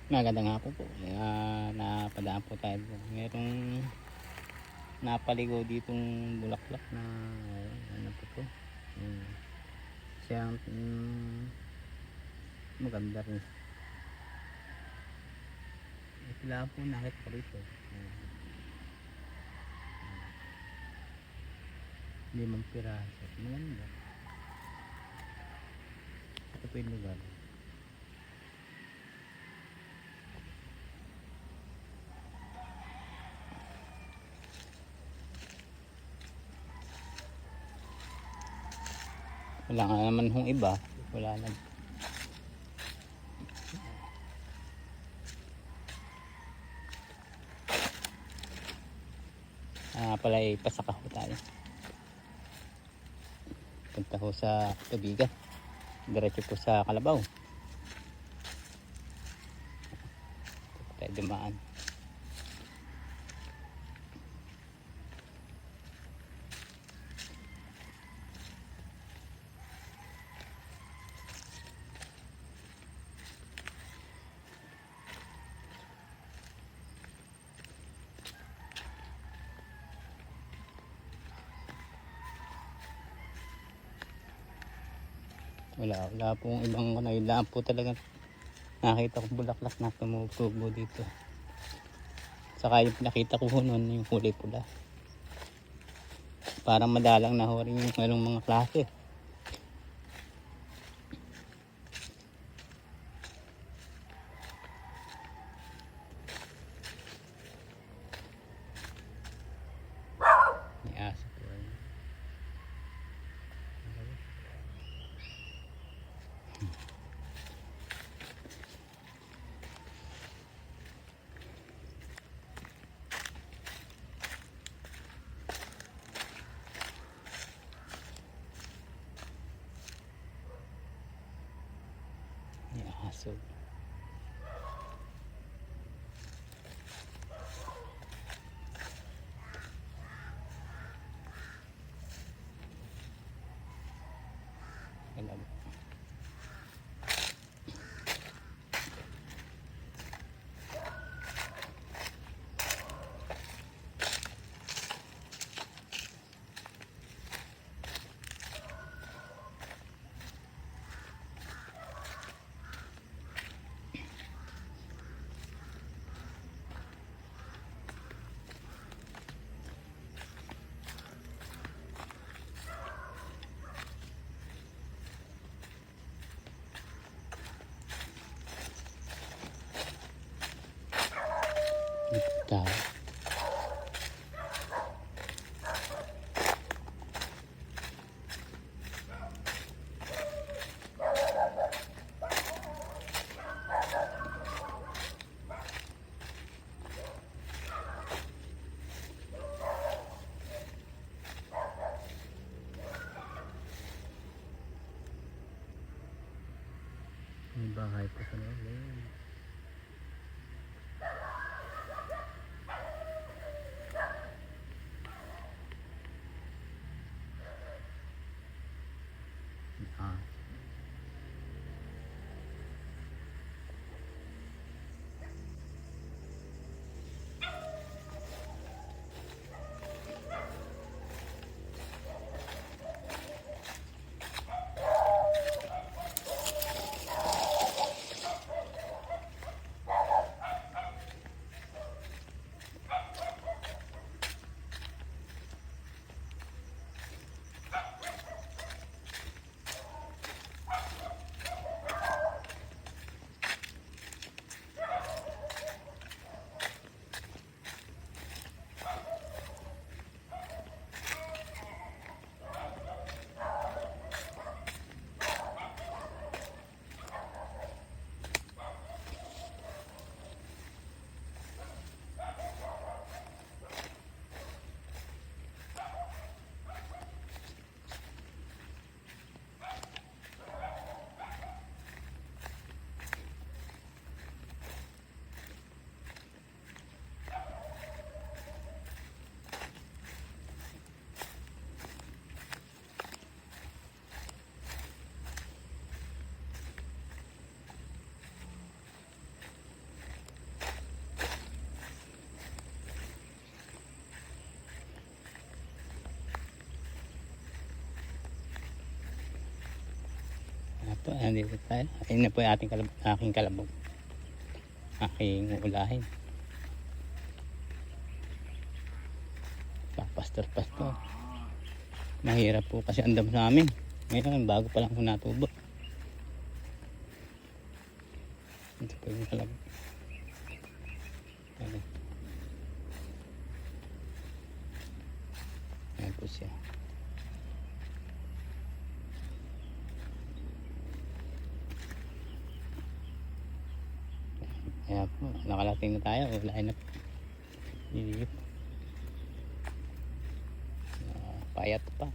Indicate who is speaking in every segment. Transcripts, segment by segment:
Speaker 1: Magandang hapon po. Napadaan po tayo. Merong napaligaw ditong bulaklak na ano po to. Siyang maganda rin. Sila po nakita ko rito. 5 piraso. Maganda. Ito po yung lugar. Wala nga naman hong iba. Wala na. Pala ipasaka ho tayo. Punta ho sa tubigan. Diretso po sa Kalabaw. Tayo dumaan. Wala pong ibang ano, ilaan po talaga nakita ko bulaklak na tumutubo dito. Saka yung pinakita ko noon yung kulay pula. Parang madalang na ho rin yung mga klase. May aso po. May aso. Alam. Tao. May bahay po sa loob. po, andito tayo. Ayun na po yung aking kalabog. Aking ulahin. Pastor. Mahirap po kasi andam sa amin. Ngayon, bago pa lang po natubo. Ito po yung kalabog. Ayan po siya. Ayan po, nakalating na tayo. Ulahin na po. Lilip. Payat pa.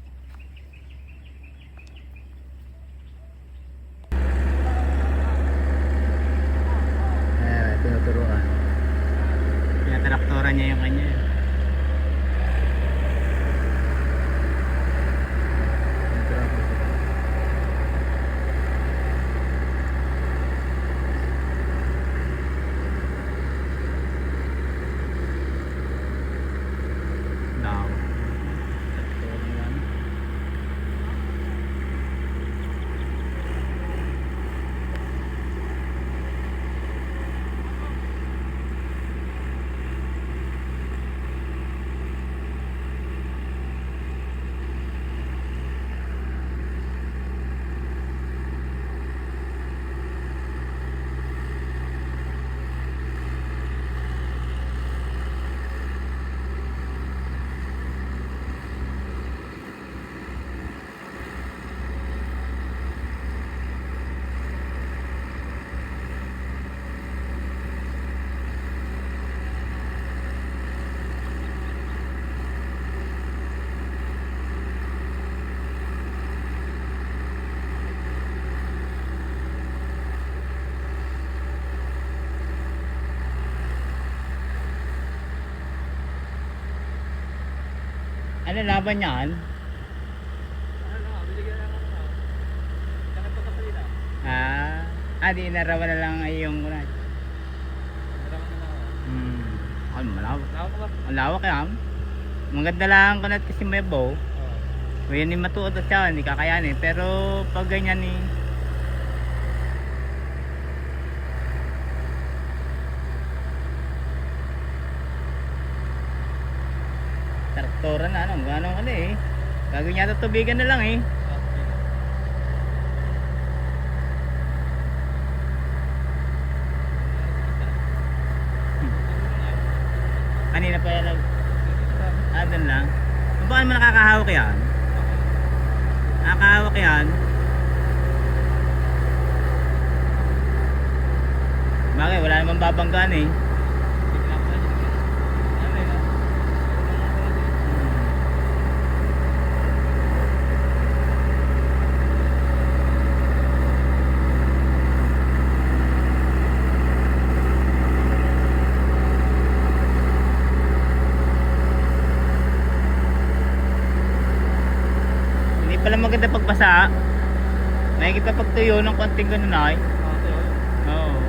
Speaker 1: Tinuturuan. Tinatraktoran niya yung kanya. Ano laban yan?
Speaker 2: Binigyan na lang ako. Bakit pa kasalina?
Speaker 1: Di inarawan na lang ay yung kunay.
Speaker 2: Naraman na ako.
Speaker 1: Ay, malawak.
Speaker 2: Lawak ba?
Speaker 1: Ang lawak yan. Maganda lang kunat kasi may bow.
Speaker 2: Oo.
Speaker 1: O yan yung matuot at siya, hindi kakayanin. Pero pag ganyan eh, traktoran na ano, gano'n ka na eh. Gagawin yata tubigan na lang eh. Kanina pa yan doon lang. Paano mo nakakahawak yan? Nakakahawak yan. Bakit? Wala namang babanggaan eh. Pala maganda pagbasa. Nakikita pagtuyo ng konting ganun ay. Oo.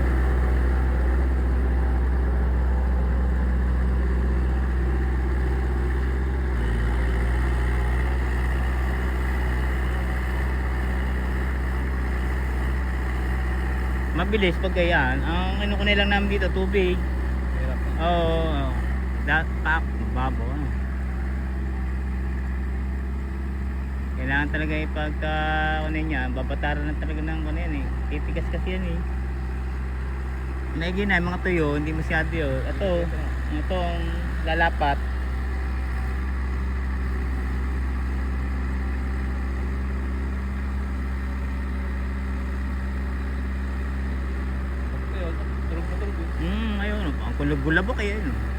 Speaker 1: Mabilis pag ganyan. Ang ano ko nilang namin dito, tubig. Oo. Mababaw. Kailangan talaga ipagka niya, babataran na talaga ng ano yan eh. Titigas kasi yan eh. Naigin na, mga tuyo, hindi masyado yun. Ito ang lalapat. Ayun, ang kulog-gulabok eh. Ayun.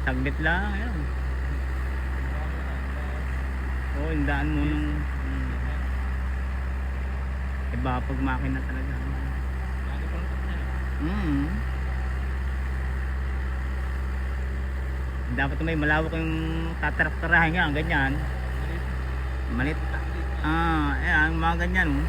Speaker 1: Saglit lang, ayun. Oo, indaan mo nung iba pag makina talaga. Dapat may malawak yung tataraktarahin nga, ganyan. Malit. Ayan, mga ganyan.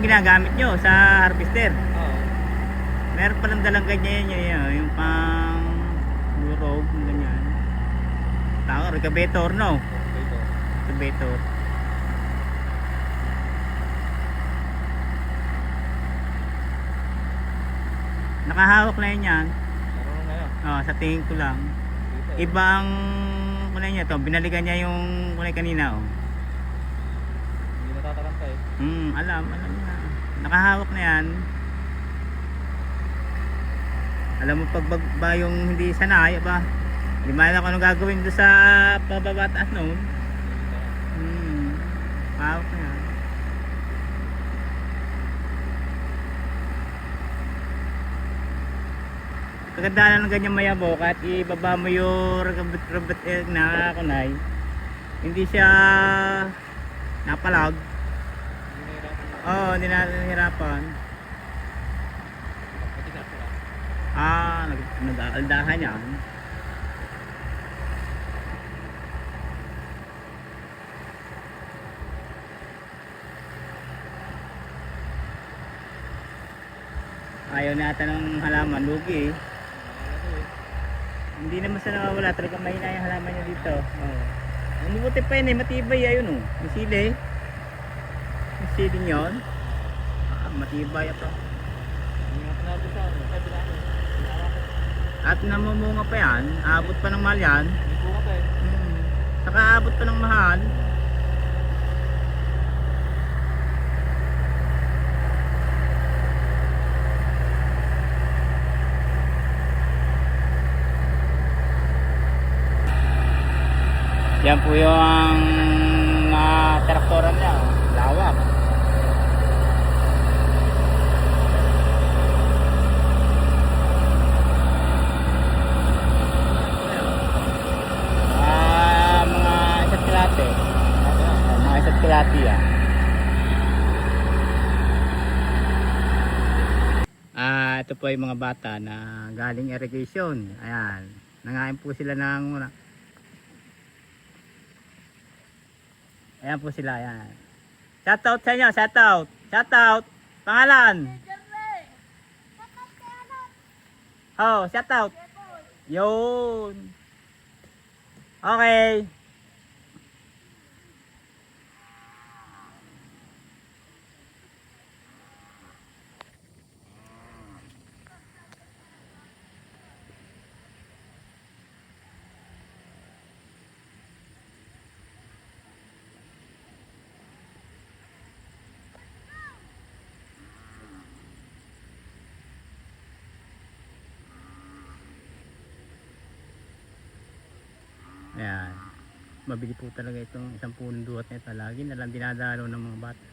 Speaker 1: ginagamit nyo sa harvester.
Speaker 2: Oo.
Speaker 1: Meron palang dalang ganyan yun, yung pang durog, yung ganyan. Tawag, recabator, no?
Speaker 2: Dito.
Speaker 1: Recabator. Nakahawak na yun yan.
Speaker 2: Marunong na yun.
Speaker 1: Oh, sa tingin ko lang.
Speaker 2: Dito.
Speaker 1: Ibang kunay niya to, binalikan niya yung kunay kanina, oh.
Speaker 2: Hindi natataranta eh.
Speaker 1: Alam niya. Nakahawak na yan. Alam mo pag ba yung hindi sanay ba? Hindi mo alam kung anong gagawin doon sa pababataas noon. Hawak na yan. Kagandaan ng ganyan mayabo kahit ibaba mo yung rabot na kunay, hindi siya napalag. Oo, hindi na nahihirapan.
Speaker 2: Matigas sila.
Speaker 1: Nag-aaldahan yan. Ayaw nata ng halaman, lugi eh. Hindi naman sa nawawala, talaga mahina yung halaman niya dito. Oh. Ang mabuti pa yun eh, matibay ayun oh. Yung sili. Yung sili yun. Matibay ito.
Speaker 2: Ingat na ito sa ano. Sabi namin.
Speaker 1: At namumunga pa yan, aabot pa ng mahal yan.
Speaker 2: Hindi po ka eh.
Speaker 1: Saka aabot pa ng mahal. Yan po yung traktoran niya, lawak. Mga isa't kilate. Mga isa't kilate yan. Ito po yung mga bata na galing irrigation. Ayan. Nangain po sila ng ayan po sila, ayan. Shoutout sa inyo, shoutout. Shoutout. Pangalan? Oh, shoutout. Yun. Okay. Ayan. Mabili po talaga itong isang punong duhat na ito. Lagi na lang dinadalo ng mga bata.